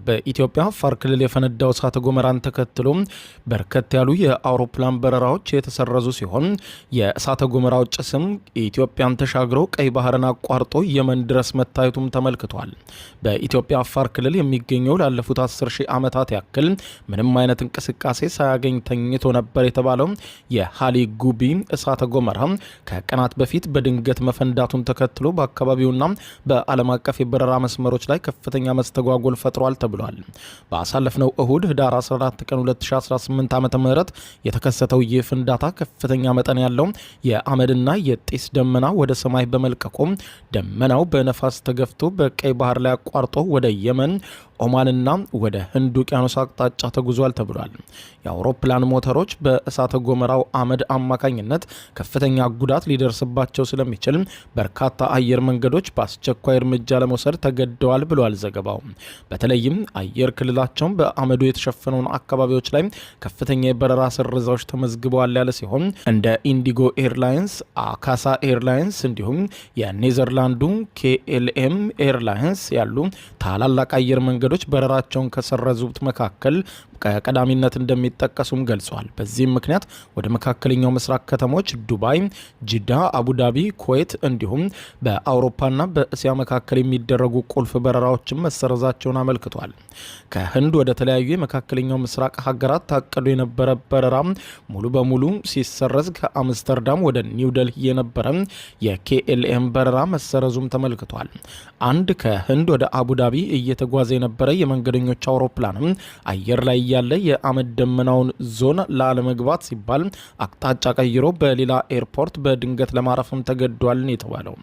በኢትዮጵያ አፋር ክልል የፈነዳው እሳተ ገሞራን ተከትሎ በርከት ያሉ የአውሮፕላን በረራዎች የተሰረዙ ሲሆን የእሳተ ገሞራው ጭስም ኢትዮጵያን ተሻግሮ ቀይ ባህርን አቋርጦ የመን ድረስ መታየቱም ተመልክቷል። በኢትዮጵያ አፋር ክልል የሚገኘው ላለፉት 10,000 ዓመታት ያክል ምንም አይነት እንቅስቃሴ ሳያገኝ ተኝቶ ነበር የተባለው የሃሊ ጉቢ እሳተ ገሞራ ከቀናት በፊት በድንገት መፈንዳቱን ተከትሎ በአካባቢውና በዓለም አቀፍ የበረራ መስመሮች ላይ ከፍተኛ መስተጓጎል ፈጥሯል ተብሏል። ባሳለፍነው እሁድ ህዳር 14 ቀን 2018 ዓ.ም የተከሰተው ይህ ፍንዳታ ከፍተኛ መጠን ያለው የአመድና የጢስ ደመና ወደ ሰማይ በመልቀቁ ደመናው በነፋስ ተገፍቶ በቀይ ባህር ላይ አቋርጦ ወደ የመን ኦማንና ወደ ህንድ ውቅያኖስ አቅጣጫ ተጉዟል ተብሏል። የአውሮፕላን ሞተሮች በእሳተ ገሞራው አመድ አማካኝነት ከፍተኛ ጉዳት ሊደርስባቸው ስለሚችል በርካታ አየር መንገዶች በአስቸኳይ እርምጃ ለመውሰድ ተገደዋል ብሏል ዘገባው። በተለይም አየር ክልላቸውን በአመዱ የተሸፈነውን አካባቢዎች ላይ ከፍተኛ የበረራ ስርዛዎች ተመዝግበዋል ያለ ሲሆን እንደ ኢንዲጎ ኤርላይንስ፣ አካሳ ኤርላይንስ እንዲሁም የኔዘርላንዱ KLM ኤርላይንስ ያሉ ታላላቅ አየር መንገዶች በረራቸውን ከሰረዙት መካከል ቀዳሚነት እንደሚጠቀሱም ገልጿል። በዚህም ምክንያት ወደ መካከለኛው ምስራቅ ከተሞች ዱባይ፣ ጂዳ፣ አቡዳቢ፣ ኩዌት እንዲሁም በአውሮፓና በእስያ መካከል የሚደረጉ ቁልፍ በረራዎችን መሰረዛቸውን አመልክቷል። ከህንድ ወደ ተለያዩ የመካከለኛው ምስራቅ ሀገራት ታቅዶ የነበረ በረራ ሙሉ በሙሉ ሲሰረዝ ከአምስተርዳም ወደ ኒው ደልሂ የነበረ የKLM በረራ መሰረዙም ተመልክቷል። አንድ ከህንድ ወደ አቡዳቢ እየተጓዘ የነበረ የመንገደኞች አውሮፕላንም አየር ላይ ያለ የአመድ ደመናውን ዞን ላለመግባት ሲባል አቅጣጫ ቀይሮ በሌላ ኤርፖርት በድንገት ለማረፍም ተገዷል የተባለው።